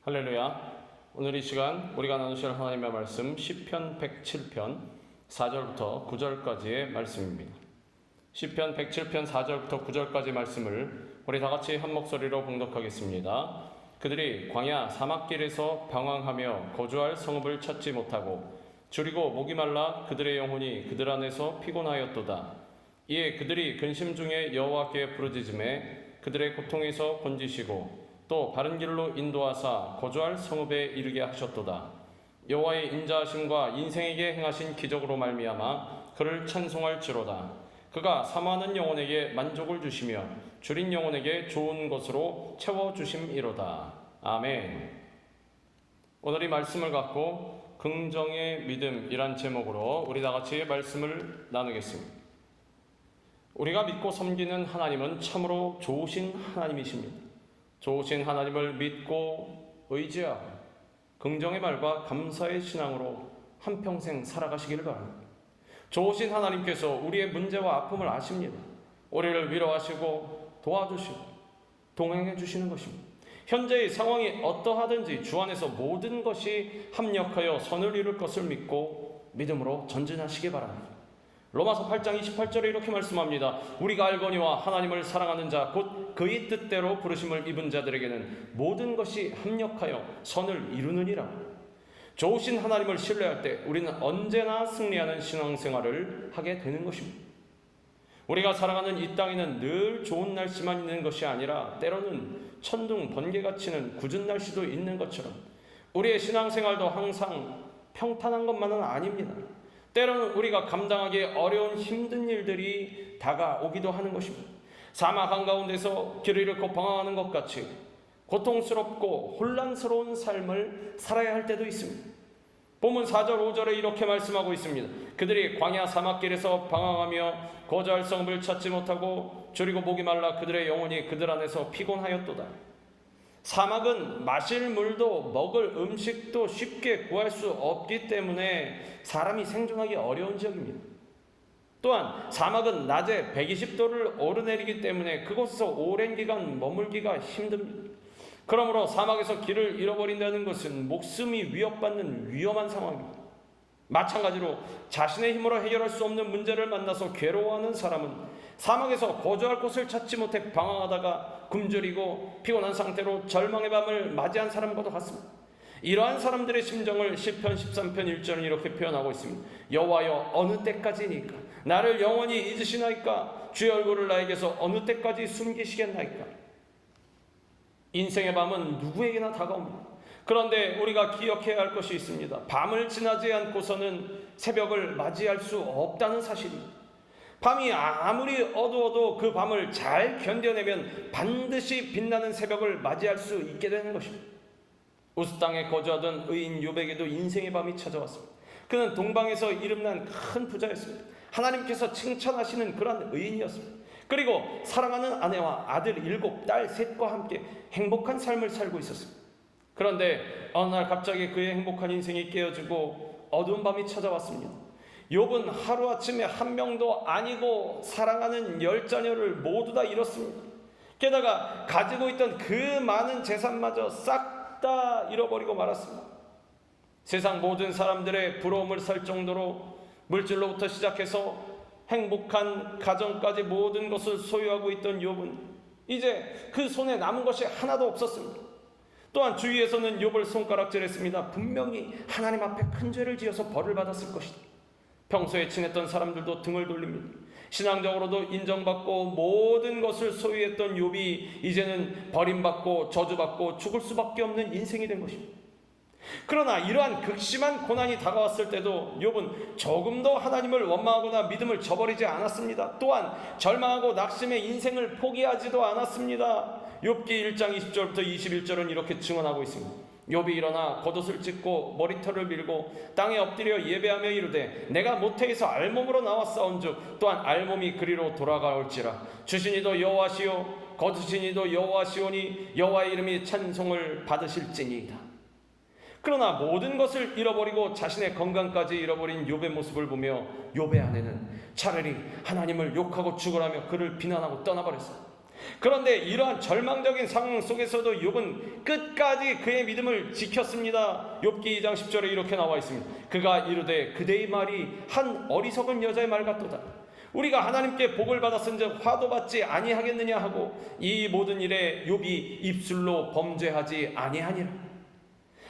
할렐루야. 오늘 이 시간 우리가 나누실 하나님의 말씀 시편 107편 4절부터 9절까지의 말씀입니다. 시편 107편 4절부터 9절까지 말씀을 우리 다 같이 한 목소리로 봉독하겠습니다. 그들이 광야 사막길에서 방황하며 거주할 성읍을 찾지 못하고 줄이고 목이 말라 그들의 영혼이 그들 안에서 피곤하였도다. 이에 그들이 근심 중에 여호와께 부르짖음에 그들의 고통에서 건지시고 또 바른 길로 인도하사 거주할 성읍에 이르게 하셨도다. 여호와의 인자하심과 인생에게 행하신 기적으로 말미암아 그를 찬송할지로다. 그가 사모하는 영혼에게 만족을 주시며 줄인 영혼에게 좋은 것으로 채워주심이로다. 아멘. 오늘 이 말씀을 갖고 긍정의 믿음이란 제목으로 우리 다 같이 말씀을 나누겠습니다. 우리가 믿고 섬기는 하나님은 참으로 좋으신 하나님이십니다. 좋으신 하나님을 믿고 의지하고 긍정의 말과 감사의 신앙으로 한평생 살아가시기를 바랍니다. 좋으신 하나님께서 우리의 문제와 아픔을 아십니다. 우리를 위로하시고 도와주시고 동행해 주시는 것입니다. 현재의 상황이 어떠하든지 주 안에서 모든 것이 합력하여 선을 이룰 것을 믿고 믿음으로 전진하시기 바랍니다. 로마서 8장 28절에 이렇게 말씀합니다. 우리가 알거니와 하나님을 사랑하는 자 곧 그의 뜻대로 부르심을 입은 자들에게는 모든 것이 합력하여 선을 이루느니라. 좋으신 하나님을 신뢰할 때 우리는 언제나 승리하는 신앙생활을 하게 되는 것입니다. 우리가 살아가는 이 땅에는 늘 좋은 날씨만 있는 것이 아니라 때로는 천둥 번개가 치는 굳은 날씨도 있는 것처럼 우리의 신앙생활도 항상 평탄한 것만은 아닙니다. 때로는 우리가 감당하기 어려운 힘든 일들이 다가오기도 하는 것입니다. 사막 한가운데서 길을 잃고 방황하는 것 같이 고통스럽고 혼란스러운 삶을 살아야 할 때도 있습니다. 본문 4절 5절에 이렇게 말씀하고 있습니다. 그들이 광야 사막길에서 방황하며 거주할 성읍을 찾지 못하고 줄이고 목이 말라 그들의 영혼이 그들 안에서 피곤하였도다. 사막은 마실 물도 먹을 음식도 쉽게 구할 수 없기 때문에 사람이 생존하기 어려운 지역입니다. 또한 사막은 낮에 120도를 오르내리기 때문에 그곳에서 오랜 기간 머물기가 힘듭니다. 그러므로 사막에서 길을 잃어버린다는 것은 목숨이 위협받는 위험한 상황입니다. 마찬가지로 자신의 힘으로 해결할 수 없는 문제를 만나서 괴로워하는 사람은 사막에서 거주할 곳을 찾지 못해 방황하다가 굶주리고 피곤한 상태로 절망의 밤을 맞이한 사람과도 같습니다. 이러한 사람들의 심정을 시편 13편 1절은 이렇게 표현하고 있습니다. 여호와여 어느 때까지니까 나를 영원히 잊으시나이까 주의 얼굴을 나에게서 어느 때까지 숨기시겠나이까. 인생의 밤은 누구에게나 다가옵니다. 그런데 우리가 기억해야 할 것이 있습니다. 밤을 지나지 않고서는 새벽을 맞이할 수 없다는 사실입니다. 밤이 아무리 어두워도 그 밤을 잘 견뎌내면 반드시 빛나는 새벽을 맞이할 수 있게 되는 것입니다. 우스 땅에 거주하던 의인 욥에게도 인생의 밤이 찾아왔습니다. 그는 동방에서 이름난 큰 부자였습니다. 하나님께서 칭찬하시는 그런 의인이었습니다. 그리고 사랑하는 아내와 아들 7, 딸 3과 함께 행복한 삶을 살고 있었습니다. 그런데 어느 날 갑자기 그의 행복한 인생이 깨어지고 어두운 밤이 찾아왔습니다. 욥은 하루아침에 한 명도 아니고 사랑하는 10자녀를 모두 다 잃었습니다. 게다가 가지고 있던 그 많은 재산마저 싹 다 잃어버리고 말았습니다. 세상 모든 사람들의 부러움을 살 정도로 물질로부터 시작해서 행복한 가정까지 모든 것을 소유하고 있던 욥은 이제 그 손에 남은 것이 하나도 없었습니다. 또한 주위에서는 욥을 손가락질했습니다. 분명히 하나님 앞에 큰 죄를 지어서 벌을 받았을 것이다. 평소에 친했던 사람들도 등을 돌립니다. 신앙적으로도 인정받고 모든 것을 소유했던 욥이 이제는 버림받고 저주받고 죽을 수밖에 없는 인생이 된 것입니다. 그러나 이러한 극심한 고난이 다가왔을 때도 욥은 조금도 하나님을 원망하거나 믿음을 저버리지 않았습니다. 또한 절망하고 낙심의 인생을 포기하지도 않았습니다. 욥기 1장 20절부터 21절은 이렇게 증언하고 있습니다. 욥이 일어나 겉옷을 찢고 머리털을 밀고 땅에 엎드려 예배하며 이르되 내가 모태에서 알몸으로 나왔사온즉 또한 알몸이 그리로 돌아가올지라. 주신 이도 여호와시요 거두신 이도 여호와시오니 여호와의 이름이 찬송을 받으실지니이다. 그러나 모든 것을 잃어버리고 자신의 건강까지 잃어버린 욥의 모습을 보며 욥의 아내는 차라리 하나님을 욕하고 죽으라며 그를 비난하고 떠나버렸어요. 그런데 이러한 절망적인 상황 속에서도 욥은 끝까지 그의 믿음을 지켰습니다. 욥기 2장 10절에 이렇게 나와 있습니다. 그가 이르되 그대의 말이 한 어리석은 여자의 말 같도다. 우리가 하나님께 복을 받았은즉 화도 받지 아니하겠느냐 하고 이 모든 일에 욥이 입술로 범죄하지 아니하니라.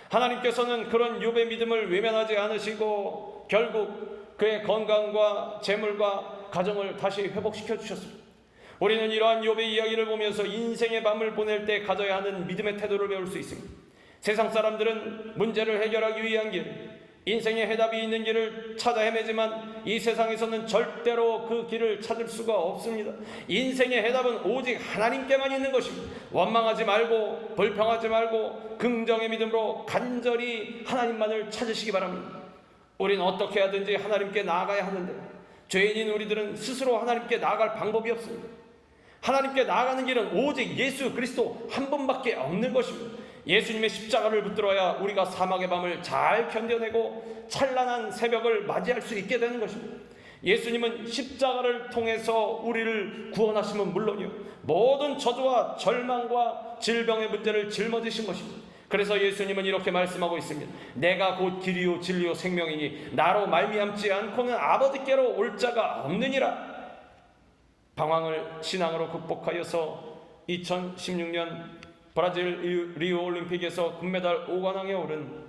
하나님께서는 그런 욥의 믿음을 외면하지 않으시고 결국 그의 건강과 재물과 가정을 다시 회복시켜 주셨습니다. 우리는 이러한 욥의 이야기를 보면서 인생의 밤을 보낼 때 가져야 하는 믿음의 태도를 배울 수 있습니다. 세상 사람들은 문제를 해결하기 위한 길, 인생의 해답이 있는 길을 찾아 헤매지만 이 세상에서는 절대로 그 길을 찾을 수가 없습니다. 인생의 해답은 오직 하나님께만 있는 것입니다. 원망하지 말고 불평하지 말고 긍정의 믿음으로 간절히 하나님만을 찾으시기 바랍니다. 우리는 어떻게 하든지 하나님께 나아가야 하는데 죄인인 우리들은 스스로 하나님께 나아갈 방법이 없습니다. 하나님께 나아가는 길은 오직 예수 그리스도 한 분밖에 없는 것입니다. 예수님의 십자가를 붙들어야 우리가 사막의 밤을 잘 견뎌내고 찬란한 새벽을 맞이할 수 있게 되는 것입니다. 예수님은 십자가를 통해서 우리를 구원하심은 물론이요 모든 저주와 절망과 질병의 문제를 짊어지신 것입니다. 그래서 예수님은 이렇게 말씀하고 있습니다. 내가 곧 길이요 진리요 생명이니 나로 말미암지 않고는 아버지께로 올 자가 없느니라. 방황을 신앙으로 극복하여서 2016년 브라질 리우 올림픽에서 금메달 5관왕에 오른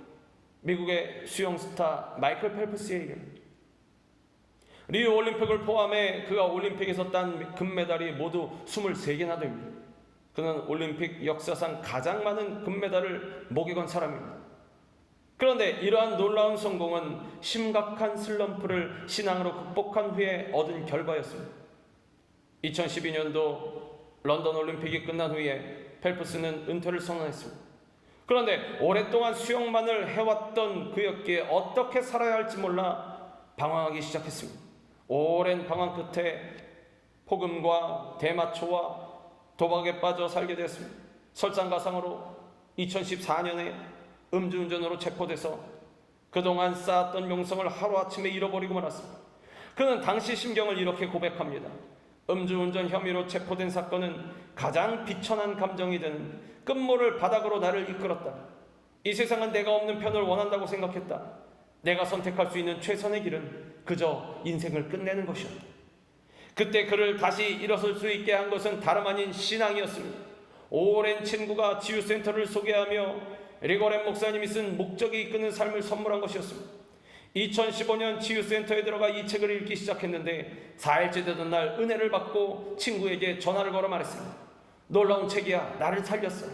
미국의 수영 스타 마이클 펠프스의 얘기입니다. 리우 올림픽을 포함해 그가 올림픽에서 딴 금메달이 모두 23개나 됩니다. 그는 올림픽 역사상 가장 많은 금메달을 목에 건 사람입니다. 그런데 이러한 놀라운 성공은 심각한 슬럼프를 신앙으로 극복한 후에 얻은 결과였습니다. 2012년도 런던 올림픽이 끝난 후에 펠프스는 은퇴를 선언했습니다. 그런데 오랫동안 수영만을 해왔던 그였기에 어떻게 살아야 할지 몰라 방황하기 시작했습니다. 오랜 방황 끝에 폭음과 대마초와 도박에 빠져 살게 되었습니다. 설상가상으로 2014년에 음주운전으로 체포돼서 그동안 쌓았던 명성을 하루아침에 잃어버리고 말았습니다. 그는 당시 심경을 이렇게 고백합니다. 음주운전 혐의로 체포된 사건은 가장 비천한 감정이 드는 끝모를 바닥으로 나를 이끌었다. 이 세상은 내가 없는 편을 원한다고 생각했다. 내가 선택할 수 있는 최선의 길은 그저 인생을 끝내는 것이었다. 그때 그를 다시 일어설 수 있게 한 것은 다름 아닌 신앙이었습니다. 오랜 친구가 치유센터를 소개하며 리고렌 목사님이 쓴 목적이 이끄는 삶을 선물한 것이었습니다. 2015년 치유센터에 들어가 이 책을 읽기 시작했는데 4일째 되던 날 은혜를 받고 친구에게 전화를 걸어 말했습니다. 놀라운 책이야. 나를 살렸어.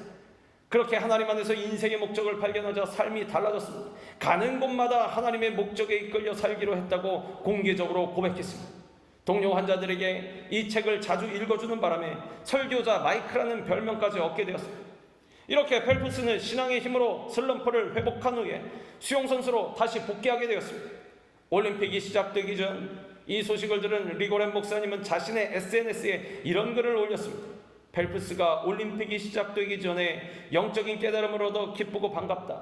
그렇게 하나님 안에서 인생의 목적을 발견하자 삶이 달라졌습니다. 가는 곳마다 하나님의 목적에 이끌려 살기로 했다고 공개적으로 고백했습니다. 동료 환자들에게 이 책을 자주 읽어주는 바람에 설교자 마이크라는 별명까지 얻게 되었습니다. 이렇게 펠프스는 신앙의 힘으로 슬럼프를 회복한 후에 수영선수로 다시 복귀하게 되었습니다. 올림픽이 시작되기 전 이 소식을 들은 리고렌 목사님은 자신의 SNS에 이런 글을 올렸습니다. 펠프스가 올림픽이 시작되기 전에 영적인 깨달음을 얻어 기쁘고 반갑다.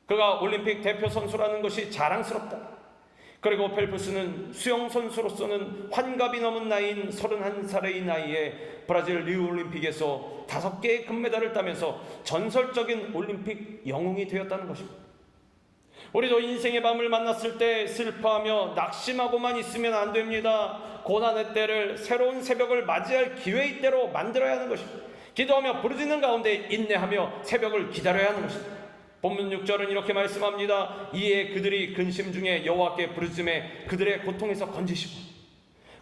그가 올림픽 대표 선수라는 것이 자랑스럽다. 그리고 펠프스는 수영선수로서는 환갑이 넘은 나이인 31살의 나이에 브라질 리우 올림픽에서 5개의 금메달을 따면서 전설적인 올림픽 영웅이 되었다는 것입니다. 우리도 인생의 밤을 만났을 때 슬퍼하며 낙심하고만 있으면 안 됩니다. 고난의 때를 새로운 새벽을 맞이할 기회의 때로 만들어야 하는 것입니다. 기도하며 부르짖는 가운데 인내하며 새벽을 기다려야 하는 것입니다. 본문 6절은 이렇게 말씀합니다. 이에 그들이 근심 중에 여호와께 부르짖음에 그들의 고통에서 건지시고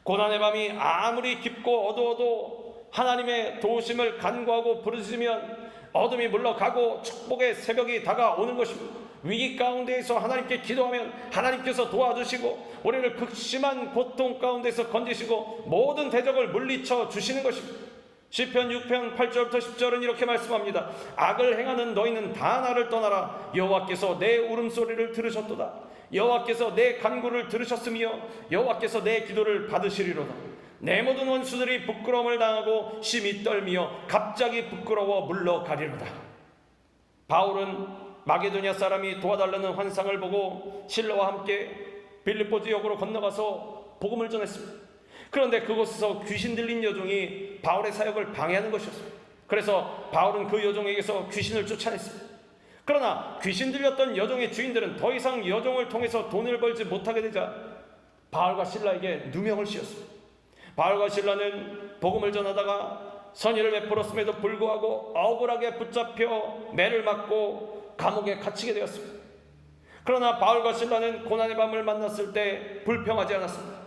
고난의 밤이 아무리 깊고 어두워도 하나님의 도우심을 간구하고 부르짖으면 어둠이 물러가고 축복의 새벽이 다가오는 것입니다. 위기 가운데에서 하나님께 기도하면 하나님께서 도와주시고 우리를 극심한 고통 가운데서 건지시고 모든 대적을 물리쳐 주시는 것입니다. 시편 6편 8절부터 10절은 이렇게 말씀합니다. 악을 행하는 너희는 다 나를 떠나라. 여호와께서 내 울음소리를 들으셨도다. 여호와께서 내 간구를 들으셨으며 여호와께서 내 기도를 받으시리로다. 내 모든 원수들이 부끄러움을 당하고 심히 떨며 갑자기 부끄러워 물러가리로다. 바울은 마게도냐 사람이 도와달라는 환상을 보고 실로와 함께 빌립보 지역으로 건너가서 복음을 전했습니다. 그런데 그곳에서 귀신 들린 여종이 바울의 사역을 방해하는 것이었습니다. 그래서 바울은 그 여종에게서 귀신을 쫓아냈습니다. 그러나 귀신 들렸던 여종의 주인들은 더 이상 여종을 통해서 돈을 벌지 못하게 되자 바울과 실라에게 누명을 씌웠습니다. 바울과 실라는 복음을 전하다가 선의를 베풀었음에도 불구하고 억울하게 붙잡혀 매를 맞고 감옥에 갇히게 되었습니다. 그러나 바울과 실라는 고난의 밤을 만났을 때 불평하지 않았습니다.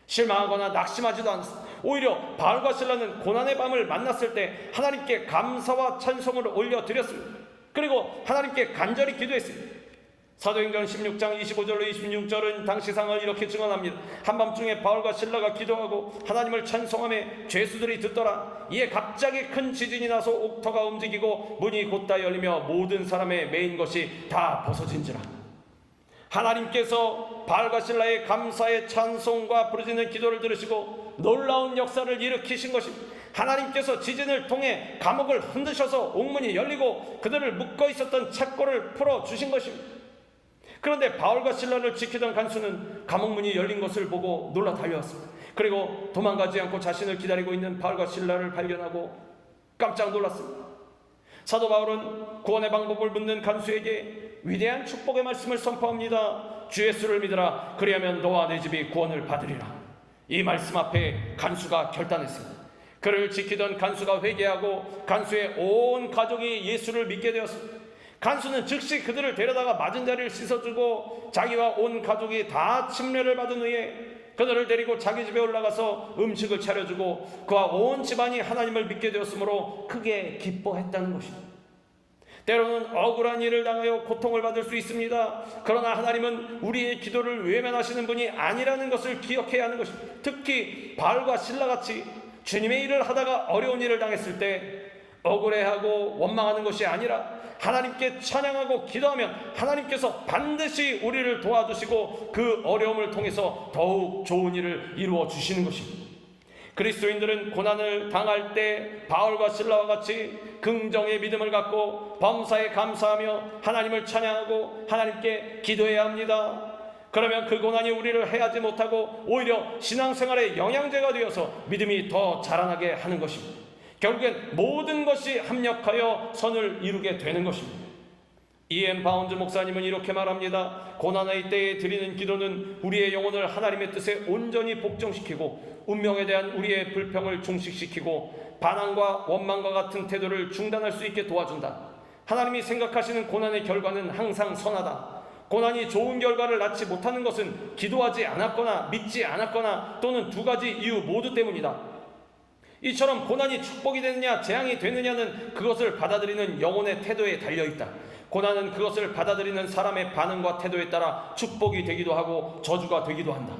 실망하거나 낙심하지도 않았습니다. 오히려 바울과 실라는 고난의 밤을 만났을 때 하나님께 감사와 찬송을 올려드렸습니다. 그리고 하나님께 간절히 기도했습니다. 사도행전 16장 25절로 26절은 당시 상황을 이렇게 증언합니다. 한밤중에 바울과 실라가 기도하고 하나님을 찬송하며 죄수들이 듣더라. 이에 갑자기 큰 지진이 나서 옥터가 움직이고 문이 곧다 열리며 모든 사람의 매인 것이 다 벗어진지라. 하나님께서 바울과 실라의 감사의 찬송과 부르짖는 기도를 들으시고 놀라운 역사를 일으키신 것입니다. 하나님께서 지진을 통해 감옥을 흔드셔서 옥문이 열리고 그들을 묶어 있었던 채권을 풀어주신 것입니다. 그런데 바울과 실라를 지키던 간수는 감옥문이 열린 것을 보고 놀라 달려왔습니다. 그리고 도망가지 않고 자신을 기다리고 있는 바울과 실라를 발견하고 깜짝 놀랐습니다. 사도 바울은 구원의 방법을 묻는 간수에게 위대한 축복의 말씀을 선포합니다. 주 예수를 믿으라. 그리하면 너와 내 집이 구원을 받으리라. 이 말씀 앞에 간수가 결단했습니다. 그를 지키던 간수가 회개하고 간수의 온 가족이 예수를 믿게 되었습니다. 간수는 즉시 그들을 데려다가 맞은 자리를 씻어주고 자기와 온 가족이 다 침례를 받은 후에 그들을 데리고 자기 집에 올라가서 음식을 차려주고 그와 온 집안이 하나님을 믿게 되었으므로 크게 기뻐했다는 것입니다. 때로는 억울한 일을 당하여 고통을 받을 수 있습니다. 그러나 하나님은 우리의 기도를 외면하시는 분이 아니라는 것을 기억해야 하는 것입니다. 특히 바울과 실라같이 주님의 일을 하다가 어려운 일을 당했을 때 억울해하고 원망하는 것이 아니라 하나님께 찬양하고 기도하면 하나님께서 반드시 우리를 도와주시고 그 어려움을 통해서 더욱 좋은 일을 이루어 주시는 것입니다. 그리스도인들은 고난을 당할 때 바울과 실라와 같이 긍정의 믿음을 갖고 범사에 감사하며 하나님을 찬양하고 하나님께 기도해야 합니다. 그러면 그 고난이 우리를 해하지 못하고 오히려 신앙생활의 영양제가 되어서 믿음이 더 자라나게 하는 것입니다. 결국엔 모든 것이 합력하여 선을 이루게 되는 것입니다. E.M. 바운즈 목사님은 이렇게 말합니다. 고난의 때에 드리는 기도는 우리의 영혼을 하나님의 뜻에 온전히 복종시키고 운명에 대한 우리의 불평을 종식시키고 반항과 원망과 같은 태도를 중단할 수 있게 도와준다. 하나님이 생각하시는 고난의 결과는 항상 선하다. 고난이 좋은 결과를 낳지 못하는 것은 기도하지 않았거나 믿지 않았거나 또는 두 가지 이유 모두 때문이다. 이처럼 고난이 축복이 되느냐 재앙이 되느냐는 그것을 받아들이는 영혼의 태도에 달려있다. 고난은 그것을 받아들이는 사람의 반응과 태도에 따라 축복이 되기도 하고 저주가 되기도 한다.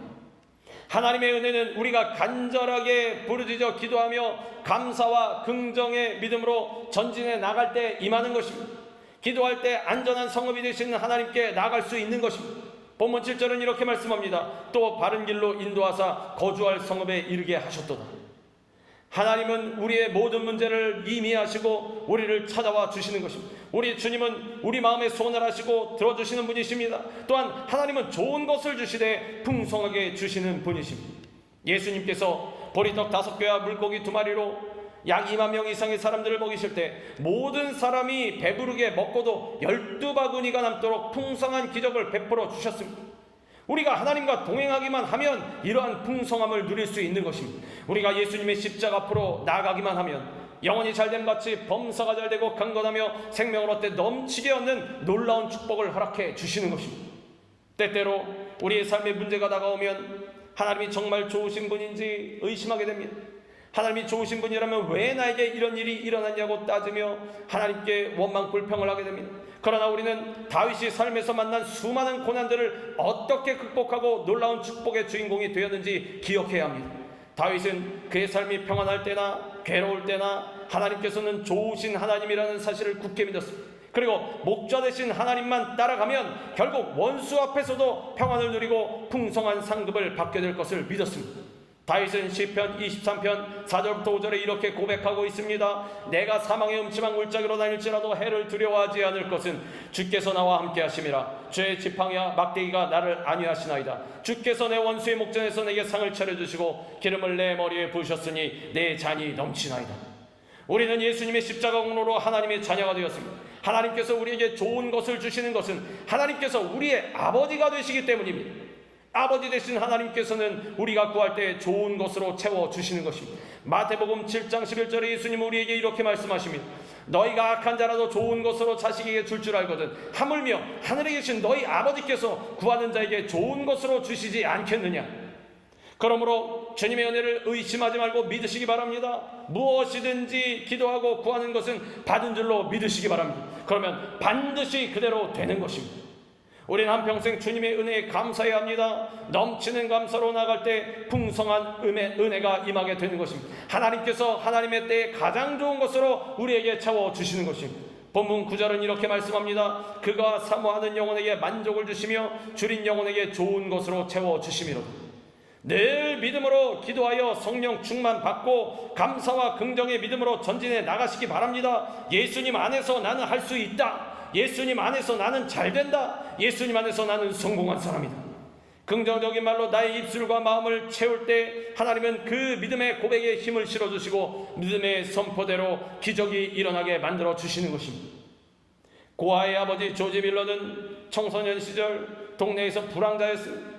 하나님의 은혜는 우리가 간절하게 부르짖어 기도하며 감사와 긍정의 믿음으로 전진해 나갈 때 임하는 것입니다. 기도할 때 안전한 성읍이 되시는 하나님께 나아갈 수 있는 것입니다. 본문 7절은 이렇게 말씀합니다. 또 바른 길로 인도하사 거주할 성읍에 이르게 하셨도다. 하나님은 우리의 모든 문제를 이해하시고 우리를 찾아와 주시는 것입니다. 우리 주님은 우리 마음의 소원을 하시고 들어주시는 분이십니다. 또한 하나님은 좋은 것을 주시되 풍성하게 주시는 분이십니다. 예수님께서 보리떡 5개와 물고기 2마리로 약 2만 명 이상의 사람들을 먹이실 때 모든 사람이 배부르게 먹고도 12바구니가 남도록 풍성한 기적을 베풀어 주셨습니다. 우리가 하나님과 동행하기만 하면 이러한 풍성함을 누릴 수 있는 것입니다. 우리가 예수님의 십자가 앞으로 나아가기만 하면 영혼이 잘됨 같이 범사가 잘되고 강건하며 생명을 얻되 넘치게 얻는 놀라운 축복을 허락해 주시는 것입니다. 때때로 우리의 삶에 문제가 다가오면 하나님이 정말 좋으신 분인지 의심하게 됩니다. 하나님이 좋으신 분이라면 왜 나에게 이런 일이 일어났냐고 따지며 하나님께 원망 불평을 하게 됩니다. 그러나 우리는 다윗이 삶에서 만난 수많은 고난들을 어떻게 극복하고 놀라운 축복의 주인공이 되었는지 기억해야 합니다. 다윗은 그의 삶이 평안할 때나 괴로울 때나 하나님께서는 좋으신 하나님이라는 사실을 굳게 믿었습니다. 그리고 목자 되신 하나님만 따라가면 결국 원수 앞에서도 평안을 누리고 풍성한 상급을 받게 될 것을 믿었습니다. 다윗은 시편 23편 4절부터 5절에 이렇게 고백하고 있습니다. 내가 사망의 음침한 골짜기로 다닐지라도 해를 두려워하지 않을 것은 주께서 나와 함께 하심이라. 주의 지팡이와 막대기가 나를 안위하시나이다. 주께서 내 원수의 목전에서 내게 상을 차려주시고 기름을 내 머리에 부으셨으니 내 잔이 넘치나이다. 우리는 예수님의 십자가 공로로 하나님의 자녀가 되었습니다. 하나님께서 우리에게 좋은 것을 주시는 것은 하나님께서 우리의 아버지가 되시기 때문입니다. 아버지 되신 하나님께서는 우리가 구할 때 좋은 것으로 채워주시는 것입니다. 마태복음 7장 11절에 예수님은 우리에게 이렇게 말씀하십니다. 너희가 악한 자라도 좋은 것으로 자식에게 줄 알거든 하물며 하늘에 계신 너희 아버지께서 구하는 자에게 좋은 것으로 주시지 않겠느냐. 그러므로 주님의 은혜를 의심하지 말고 믿으시기 바랍니다. 무엇이든지 기도하고 구하는 것은 받은 줄로 믿으시기 바랍니다. 그러면 반드시 그대로 되는 것입니다. 우리는 한평생 주님의 은혜에 감사해야 합니다. 넘치는 감사로 나갈 때 풍성한 은혜가 임하게 되는 것입니다. 하나님께서 하나님의 때에 가장 좋은 것으로 우리에게 채워주시는 것입니다. 본문 9절은 이렇게 말씀합니다. 그가 사모하는 영혼에게 만족을 주시며 줄인 영혼에게 좋은 것으로 채워주심이로다. 늘 믿음으로 기도하여 성령 충만 받고 감사와 긍정의 믿음으로 전진해 나가시기 바랍니다. 예수님 안에서 나는 할 수 있다. 예수님 안에서 나는 잘된다. 예수님 안에서 나는 성공한 사람이다. 긍정적인 말로 나의 입술과 마음을 채울 때 하나님은 그 믿음의 고백에 힘을 실어주시고 믿음의 선포대로 기적이 일어나게 만들어 주시는 것입니다. 고아의 아버지 조지 밀러는 청소년 시절 동네에서 불황자였습니다.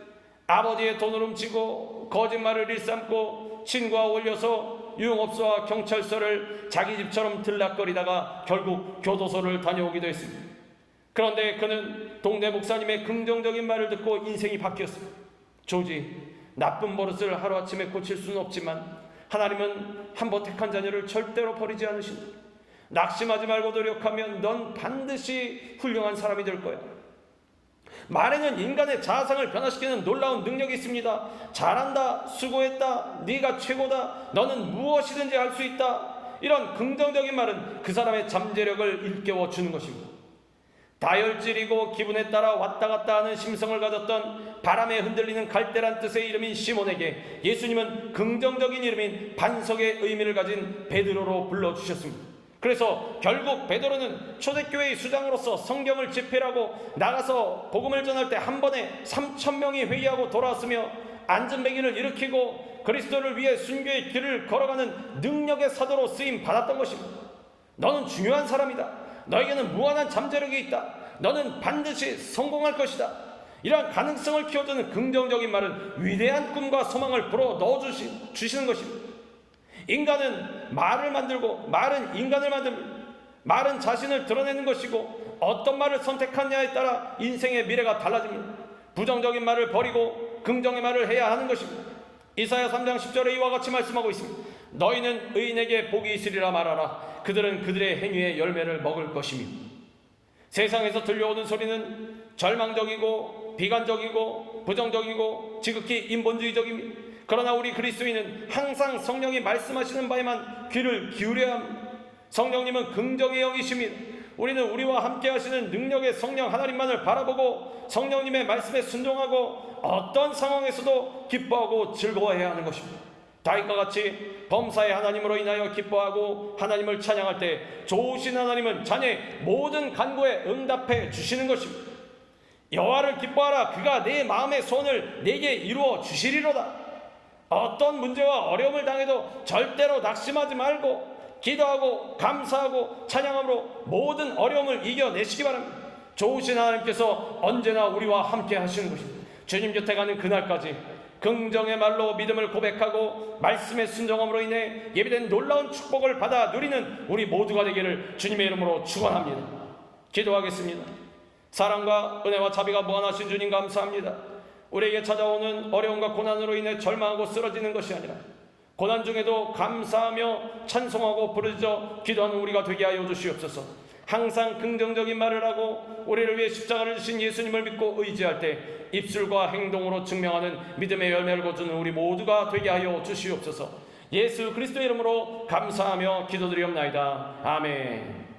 아버지의 돈을 훔치고 거짓말을 일삼고 친구와 어울려서 유흥업소와 경찰서를 자기 집처럼 들락거리다가 결국 교도소를 다녀오기도 했습니다. 그런데 그는 동네 목사님의 긍정적인 말을 듣고 인생이 바뀌었습니다. 조지, 나쁜 버릇을 하루아침에 고칠 수는 없지만 하나님은 한번 택한 자녀를 절대로 버리지 않으신다. 낙심하지 말고 노력하면 넌 반드시 훌륭한 사람이 될 거야. 말에는 인간의 자아상을 변화시키는 놀라운 능력이 있습니다. 잘한다, 수고했다, 네가 최고다, 너는 무엇이든지 할 수 있다. 이런 긍정적인 말은 그 사람의 잠재력을 일깨워 주는 것입니다. 다혈질이고 기분에 따라 왔다 갔다 하는 심성을 가졌던 바람에 흔들리는 갈대란 뜻의 이름인 시몬에게 예수님은 긍정적인 이름인 반석의 의미를 가진 베드로로 불러주셨습니다. 그래서 결국 베드로는 초대교회의 수장으로서 성경을 집필하고 나가서 복음을 전할 때 한 번에 3,000명이 회의하고 돌아왔으며 안전뱅이를 일으키고 그리스도를 위해 순교의 길을 걸어가는 능력의 사도로 쓰임 받았던 것입니다. 너는 중요한 사람이다. 너에게는 무한한 잠재력이 있다. 너는 반드시 성공할 것이다. 이러한 가능성을 키워주는 긍정적인 말은 위대한 꿈과 소망을 불어 넣어주시는 것입니다. 인간은 말을 만들고 말은 인간을 만듭니다. 말은 자신을 드러내는 것이고 어떤 말을 선택하느냐에 따라 인생의 미래가 달라집니다. 부정적인 말을 버리고 긍정의 말을 해야 하는 것입니다. 이사야 3장 10절에 이와 같이 말씀하고 있습니다. 너희는 의인에게 복이 있으리라 말하라. 그들은 그들의 행위의 열매를 먹을 것이며. 세상에서 들려오는 소리는 절망적이고 비관적이고 부정적이고 지극히 인본주의적입니다. 그러나 우리 그리스도인은 항상 성령이 말씀하시는 바에만 귀를 기울여야 합니다. 성령님은 긍정의 영이십니다. 우리는 우리와 함께 하시는 능력의 성령 하나님만을 바라보고 성령님의 말씀에 순종하고 어떤 상황에서도 기뻐하고 즐거워해야 하는 것입니다. 다윗과 같이 범사의 하나님으로 인하여 기뻐하고 하나님을 찬양할 때 좋으신 하나님은 자녀의 모든 간구에 응답해 주시는 것입니다. 여호와를 기뻐하라. 그가 내 마음의 소원을 내게 이루어 주시리로다. 어떤 문제와 어려움을 당해도 절대로 낙심하지 말고 기도하고 감사하고 찬양함으로 모든 어려움을 이겨내시기 바랍니다. 좋으신 하나님께서 언제나 우리와 함께 하시는 것입니다. 주님 곁에 가는 그날까지 긍정의 말로 믿음을 고백하고 말씀의 순종함으로 인해 예비된 놀라운 축복을 받아 누리는 우리 모두가 되기를 주님의 이름으로 축원합니다. 기도하겠습니다. 사랑과 은혜와 자비가 무한하신 주님 감사합니다. 우리에게 찾아오는 어려움과 고난으로 인해 절망하고 쓰러지는 것이 아니라 고난 중에도 감사하며 찬송하고 부르짖어 기도하는 우리가 되게 하여 주시옵소서. 항상 긍정적인 말을 하고 우리를 위해 십자가를 지신 예수님을 믿고 의지할 때 입술과 행동으로 증명하는 믿음의 열매를 거두는 우리 모두가 되게 하여 주시옵소서. 예수 그리스도의 이름으로 감사하며 기도드리옵나이다. 아멘.